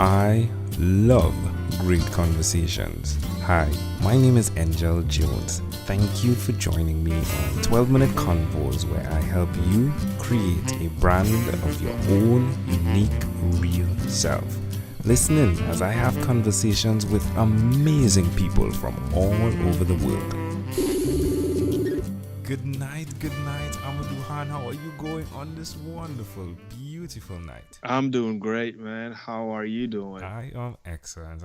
I love great conversations. Hi, my name is Angel Jones. Thank you for joining me on 12-minute convos where I help you create a brand of your own unique, real self. Listen in as I have conversations with amazing people from all over the world. Good night, Amadou Hanne. How are you going on this wonderful, beautiful night? I'm doing great, man. How are you doing? I am excellent.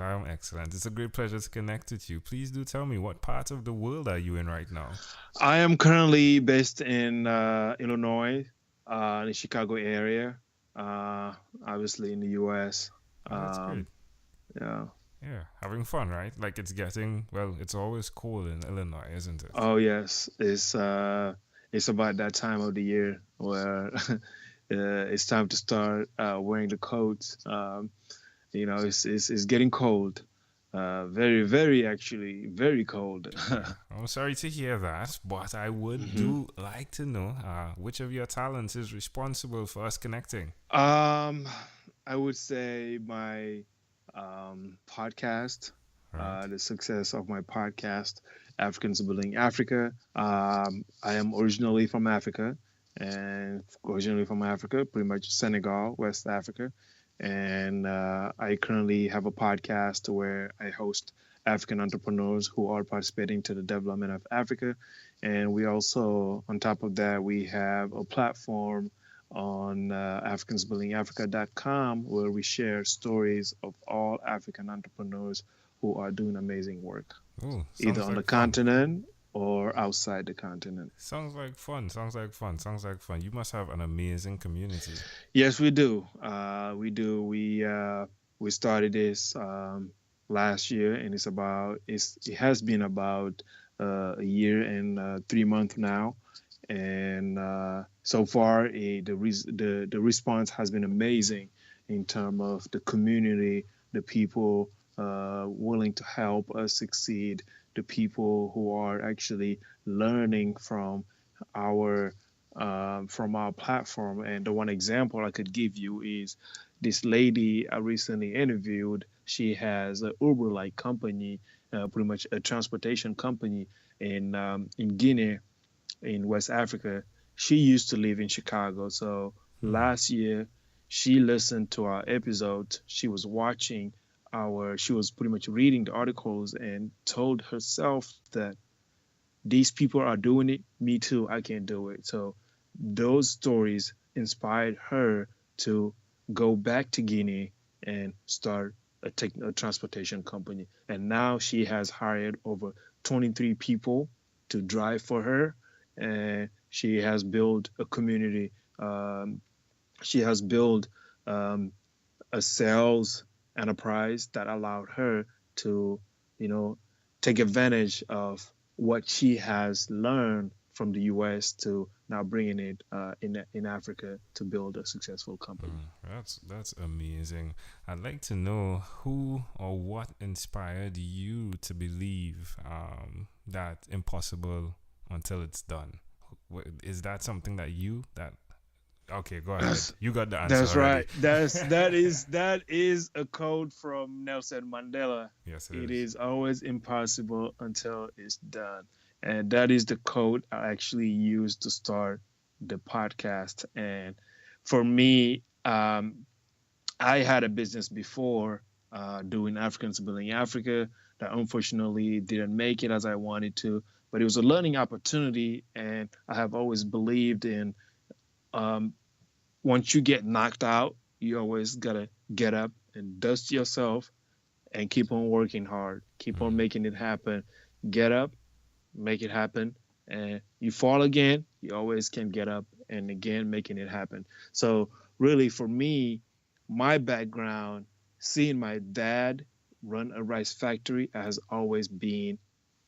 It's a great pleasure to connect with you. Please do tell me, what part of the world are you in right now? I am currently based in Illinois, in the Chicago area, obviously in the U.S. Oh, that's great. Yeah. Yeah, having fun, right? Like it's always cold in Illinois, isn't it? Oh yes, it's about that time of the year where it's time to start wearing the coats. It's getting cold. Very, very actually, very cold. I'm sorry to hear that, but I would do like to know which of your talents is responsible for us connecting. I would say my podcast, Right. the success of my podcast, Africans Building Africa. I am originally from Africa, pretty much Senegal, West Africa. And I currently have a podcast where I host African entrepreneurs who are participating to the development of Africa. And we also, on top of that, we have a platform on africansbuildingafrica.com where we share stories of all African entrepreneurs who are doing amazing work, Oh, either sounds on the like fun. continent or outside the continent. Sounds like fun. You must have an amazing community. Yes, we do. We do. We started this last year, and it has been about a year and 3 months now, and so far the response has been amazing in terms of the community, the people willing to help us succeed, the people who are actually learning from our platform. And the one example I could give you is this lady I recently interviewed. She has an Uber-like company, pretty much a transportation company in Guinea, in West Africa. She used to live in Chicago. So last year, she listened to our episode. She was she was pretty much reading the articles and told herself that these people are doing it. Me too. I can do it. So those stories inspired her to go back to Guinea and start a transportation company. And now she has hired over 23 people to drive for her. And she has built a community. She has built a sales enterprise that allowed her to, take advantage of what she has learned from the U.S. to now bringing it in Africa to build a successful company. That's amazing. I'd like to know who or what inspired you to believe that impossible until it's done. Is that something that? Okay, go ahead. You got the answer That's already. right. That is a quote from Nelson Mandela. Yes, It is always impossible until it's done. And that is the quote I actually used to start the podcast. And for me, I had a business before doing Africans Building Africa that unfortunately didn't make it as I wanted to. But it was a learning opportunity. And I have always believed in once you get knocked out, you always got to get up and dust yourself and keep on working hard, keep on making it happen. Get up, make it happen. And you fall again, you always can get up and again making it happen. So really for me, my background, seeing my dad run a rice factory has always been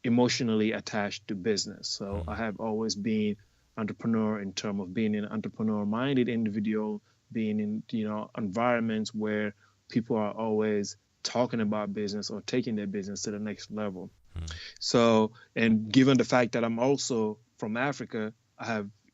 emotionally attached to business. So I have always been entrepreneur in terms of being an entrepreneur-minded individual, being in environments where people are always talking about business or taking their business to the next level. So, and given the fact that I'm also from Africa,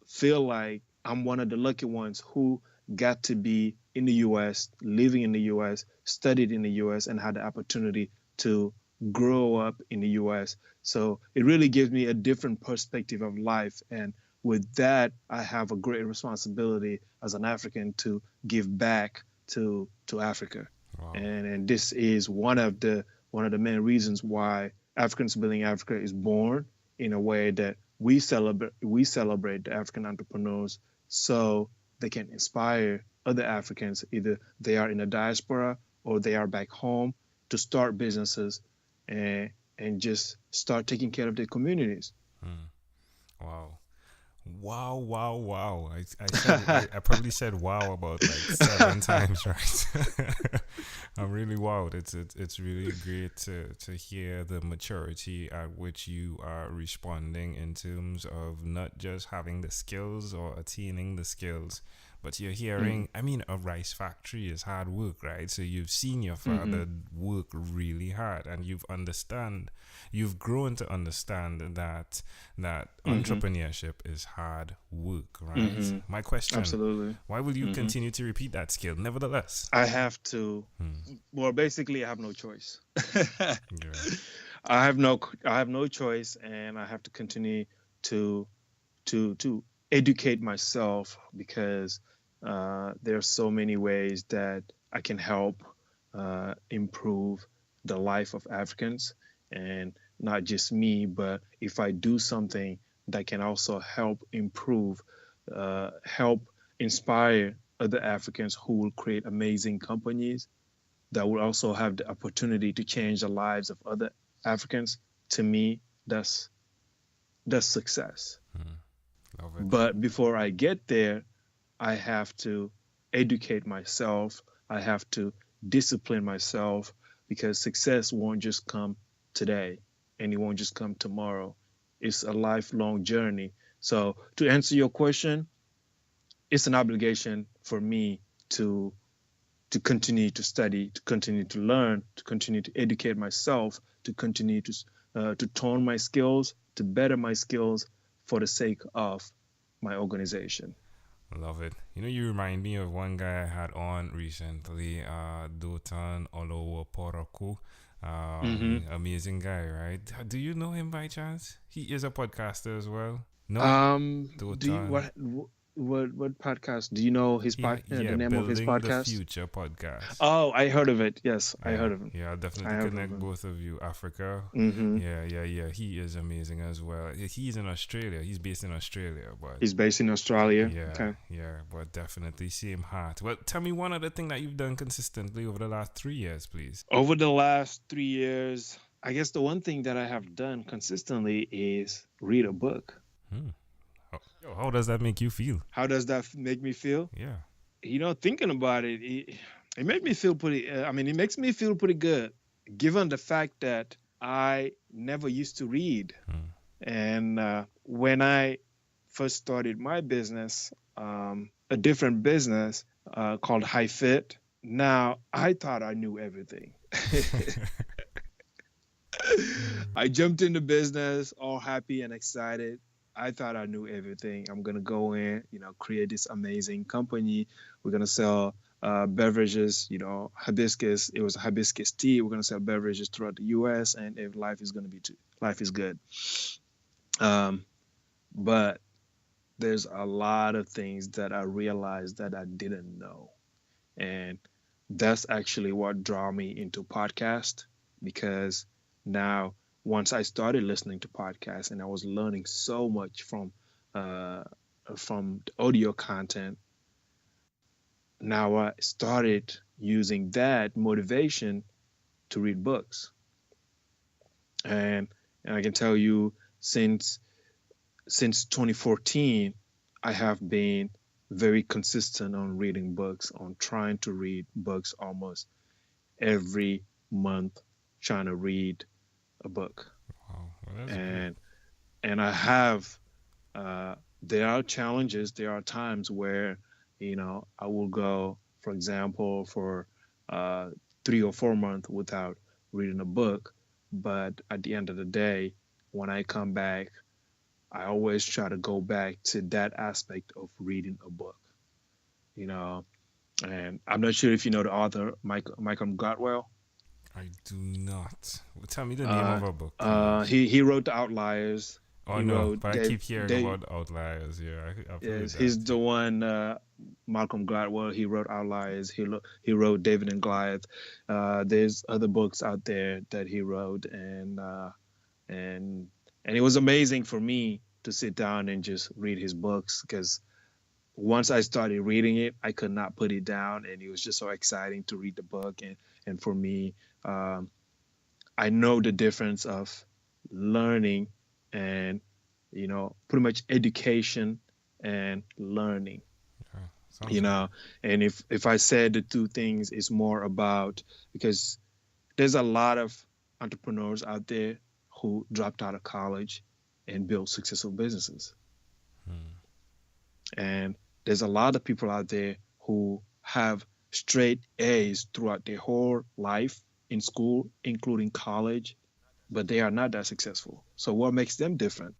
feel like I'm one of the lucky ones who got to be in the US, living in the US, studied in the US, and had the opportunity to grow up in the US. So it really gives me a different perspective of life. And with that, I have a great responsibility as an African to give back to Africa. Wow. And this is one of the main reasons why Africans Building Africa is born, in a way that we celebrate the African entrepreneurs so they can inspire other Africans, either they are in the diaspora or they are back home, to start businesses and just start taking care of their communities. Wow. Wow, wow, wow. I probably said wow about like 7 times, right? I'm really wowed. It's really great to hear the maturity at which you are responding in terms of not just having the skills or attaining the skills, but you're hearing, I mean, a rice factory is hard work, right? So you've seen your father work really hard, and you've grown to understand that entrepreneurship is hard work, right? My question, absolutely, why will you continue to repeat that skill nevertheless? I have to. Well, basically, I have no choice. Yeah. I have no choice, and I have to continue to educate myself, because there are so many ways that I can help improve the life of Africans, and not just me, but if I do something that can also help improve, help inspire other Africans who will create amazing companies that will also have the opportunity to change the lives of other Africans, to me, that's success. Love it. But before I get there, I have to educate myself. I have to discipline myself, because success won't just come today, and it won't just come tomorrow. It's a lifelong journey. So to answer your question, it's an obligation for me to continue to study, to continue to learn, to continue to educate myself, to continue to tone my skills, to better my skills for the sake of my organization. Love it. You know, you remind me of one guy I had on recently, Dotan Olowoporoko. Amazing guy, right? Do you know him by chance? He is a podcaster as well. No. What podcast? Do you know his podcast? The name of his podcast? Building the Future podcast. Oh, I heard of it. Yes, I heard of him. Yeah, I'll definitely connect both of you. Africa. Yeah. He is amazing as well. He's in Australia. He's based in Australia, but he's based in Australia. Yeah, okay. Yeah, but definitely same heart. Well, tell me one other thing that you've done consistently over the last 3 years, please. Over the last 3 years, I guess the one thing that I have done consistently is read a book. How does that make you feel? How does that make me feel? Yeah. You know, thinking about it, it made me feel pretty, it makes me feel pretty good, given the fact that I never used to read. And when I first started my business, a different business called HiFit, now I thought I knew everything. I jumped into business all happy and excited. I thought I knew everything. I'm going to go in, create this amazing company. We're going to sell beverages, hibiscus. It was hibiscus tea. We're going to sell beverages throughout the U.S. and if life is good. But there's a lot of things that I realized that I didn't know. And that's actually what drew me into podcast, because now once I started listening to podcasts and I was learning so much from the audio content, now I started using that motivation to read books. And I can tell you, since 2014, I have been very consistent on reading books, on trying to read books almost every month, trying to read a book. Wow. Well, and I have there are challenges, there are times where I will go, for example, for 3 or 4 months without reading a book, but at the end of the day, when I come back, I always try to go back to that aspect of reading a book. And I'm not sure if you know the author, Malcolm Gladwell. I do not. Tell me the name Uh, of a book, please. he wrote The Outliers. Oh He no, wrote but I keep hearing about Outliers. Yeah, I've heard Yes, that. he's the one. Malcolm Gladwell. He wrote Outliers. He wrote David and Goliath. There's other books out there that he wrote, and it was amazing for me to sit down and just read his books, because once I started reading it, I could not put it down, and it was just so exciting to read the book. And for me, um, I know the difference of learning and, pretty much education and learning. Yeah, sounds you good. know and if I said the two things, it's more about, because there's a lot of entrepreneurs out there who dropped out of college and built successful businesses, Hmm. and there's a lot of people out there who have straight A's throughout their whole life in school, including college, but they are not that successful. So what makes them different?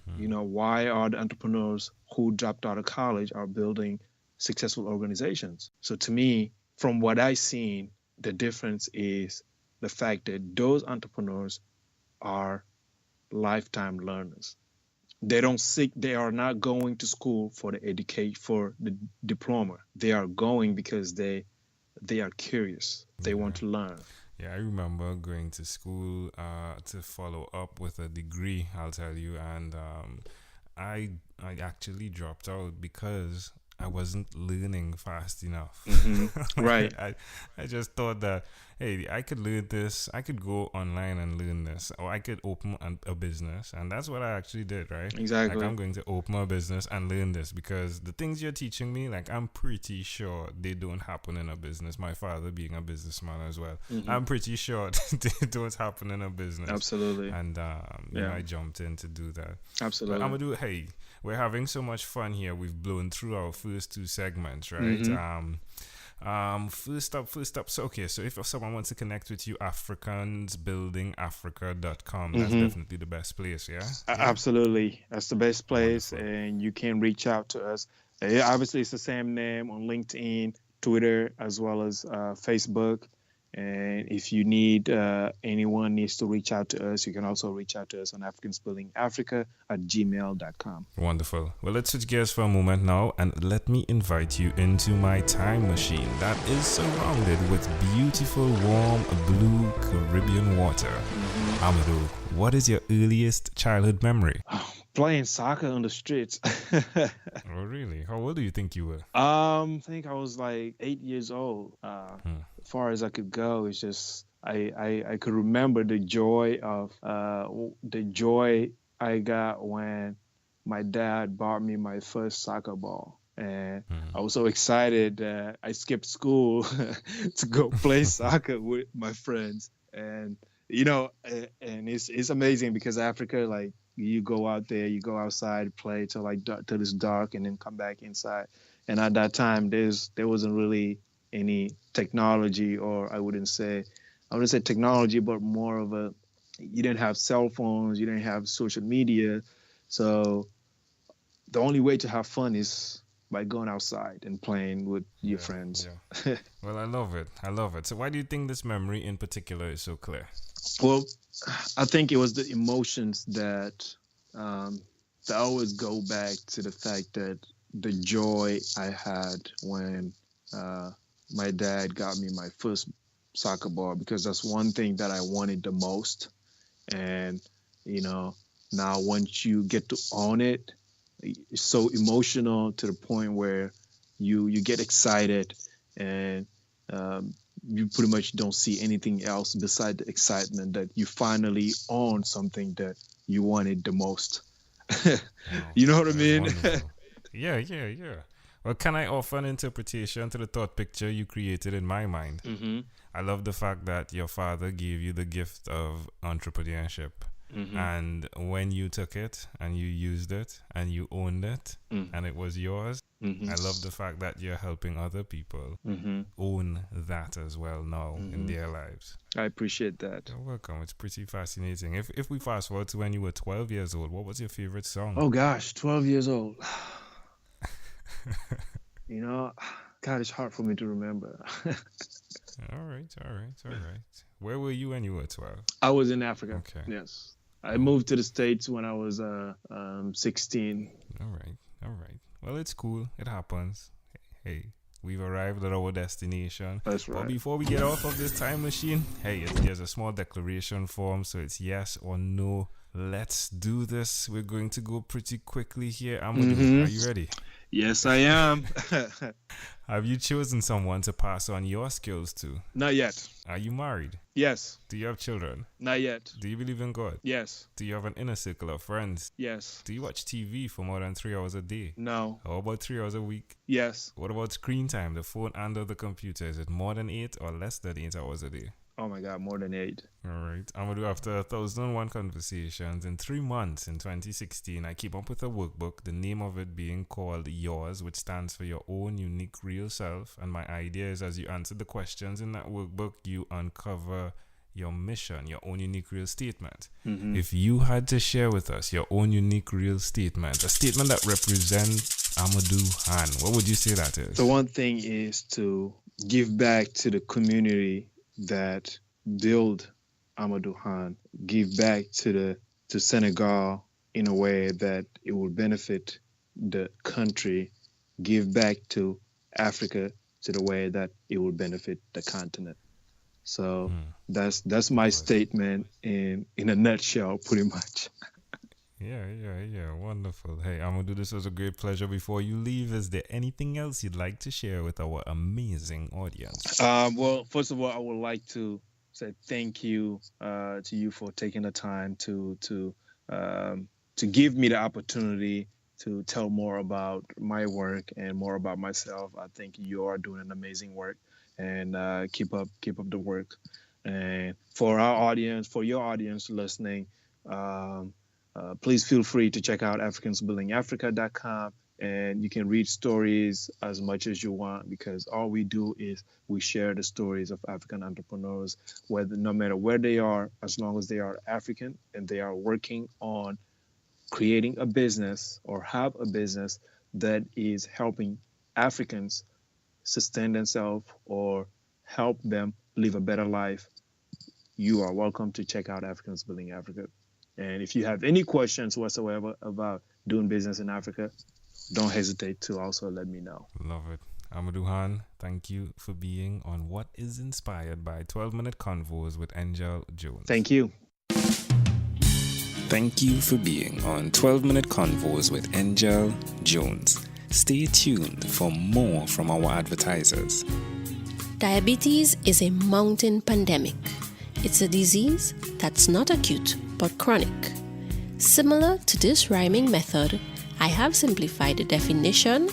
Hmm. Why are the entrepreneurs who dropped out of college are building successful organizations? So to me, from what I've seen, the difference is the fact that those entrepreneurs are lifetime learners. They are not going to school for the educate for the diploma. They are going because they are curious. They want Yeah. to learn. Yeah, I remember going to school to follow up with a degree, I'll tell you, and I actually dropped out because I wasn't learning fast enough. Right. I just thought that, hey, I could learn this, I could go online and learn this, or I could open a business, and that's what I actually did, right? Like, Exactly. I'm going to open a business and learn this because the things you're teaching me, like, I'm pretty sure they don't happen in a business. My father being a businessman as well, I'm pretty sure they don't happen in a business. Absolutely. And Yeah. I jumped in to do that. But Absolutely. Amadou, hey, we're having so much fun here. We've blown through our first two segments, right? First up. So, okay, so if someone wants to connect with you, africansbuildingafrica.com, that's definitely the best place, yeah? Absolutely. That's the best place. Wonderful. And you can reach out to us. Obviously, it's the same name on LinkedIn, Twitter, as well as Facebook. And if you need, anyone needs to reach out to us, you can also reach out to us on africansbuildingafrica@gmail.com. Wonderful. Well, let's switch gears for a moment now and let me invite you into my time machine that is surrounded with beautiful, warm, blue Caribbean water. Amadou, what is your earliest childhood memory? Playing soccer on the streets. Oh, really? How old do you think you were? I think I was like 8 years old. As far as I could go, it's just I could remember the joy I got when my dad bought me my first soccer ball. And I was so excited that I skipped school to go play soccer with my friends. And and it's amazing because Africa, like, you go out there, you go outside, play till till it's dark, and then come back inside. And at that time, there wasn't really any technology, or I wouldn't say technology, but more of you didn't have cell phones, you didn't have social media, so the only way to have fun is by going outside and playing with your friends. Yeah. Well, I love it. So why do you think this memory in particular is so clear? Well, I think it was the emotions that always go back to the fact that the joy I had when my dad got me my first soccer ball, because that's one thing that I wanted the most. And, now once you get to own it, it's so emotional to the point where you get excited, and you pretty much don't see anything else beside the excitement that you finally own something that you wanted the most. You know what I mean? Yeah. Well, can I offer an interpretation to the thought picture you created in my mind? I love the fact that your father gave you the gift of entrepreneurship. And when you took it and you used it and you owned it and it was yours, I love the fact that you're helping other people own that as well now in their lives. I appreciate that. You're welcome. It's pretty fascinating. If we fast forward to when you were 12 years old, what was your favorite song? Oh gosh, 12 years old. God, it's hard for me to remember. All right. Where were you when you were 12? I was in Africa. Okay. Yes. I moved to the States when I was 16. All right. Well, it's cool. It happens. Hey, we've arrived at our destination. That's right. But before we get off of this time machine, hey, there's a small declaration form, so it's yes or no. Let's do this. We're going to go pretty quickly here. Amadou, are you ready? Yes, I am. Have you chosen someone to pass on your skills to? Not yet. Are you married? Yes. Do you have children? Not yet. Do you believe in God? Yes. Do you have an inner circle of friends? Yes. Do you watch TV for more than 3 hours a day? No. How about 3 hours a week? Yes. What about screen time, the phone and or the computer? Is it more than 8 or less than 8 hours a day? Oh my God, more than 8. All right. Amadou, after 1,001 conversations in 3 months in 2016, I came up with a workbook, the name of it being called Yours, which stands for Your Own Unique Real Self. And my idea is as you answer the questions in that workbook, you uncover your mission, your own unique real statement. If you had to share with us your own unique real statement, a statement that represents Amadou Hanne, what would you say that is? The one thing is to give back to the community that build Amadou Hanne, give back to Senegal in a way that it will benefit the country, give back to Africa to the way that it will benefit the continent. So that's my statement in a nutshell, pretty much. Yeah. Wonderful. Hey, Amadou, this was a great pleasure. Before you leave, is there anything else you'd like to share with our amazing audience? Well, first of all, I would like to say thank you to you for taking the time to give me the opportunity to tell more about my work and more about myself. I think you are doing an amazing work, and keep up the work. And for our audience, for your audience listening, please feel free to check out africansbuildingafrica.com, and you can read stories as much as you want, because all we do is we share the stories of African entrepreneurs, no matter where they are, as long as they are African and they are working on creating a business or have a business that is helping Africans sustain themselves or help them live a better life. You are welcome to check out Africans Building Africa. And if you have any questions whatsoever about doing business in Africa, don't hesitate to also let me know. Love it. Amadou Hanne, thank you for being on What is Inspired by 12-Minute Convos with Angel Jones. Thank you. Thank you for being on 12-Minute Convos with Angel Jones. Stay tuned for more from our advertisers. Diabetes is a mountain pandemic. It's a disease that's not acute but chronic. Similar to this rhyming method, I have simplified the definition,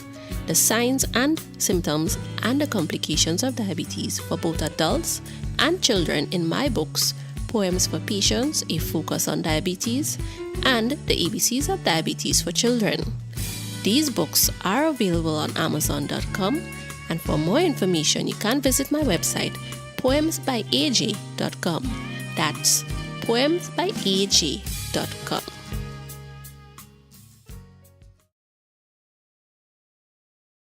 the signs and symptoms, and the complications of diabetes for both adults and children in my books, Poems for Patients, A Focus on Diabetes, and The ABCs of Diabetes for Children. These books are available on Amazon.com, and for more information, you can visit my website, poemsbyaj.com. That's poemsbyaj.com.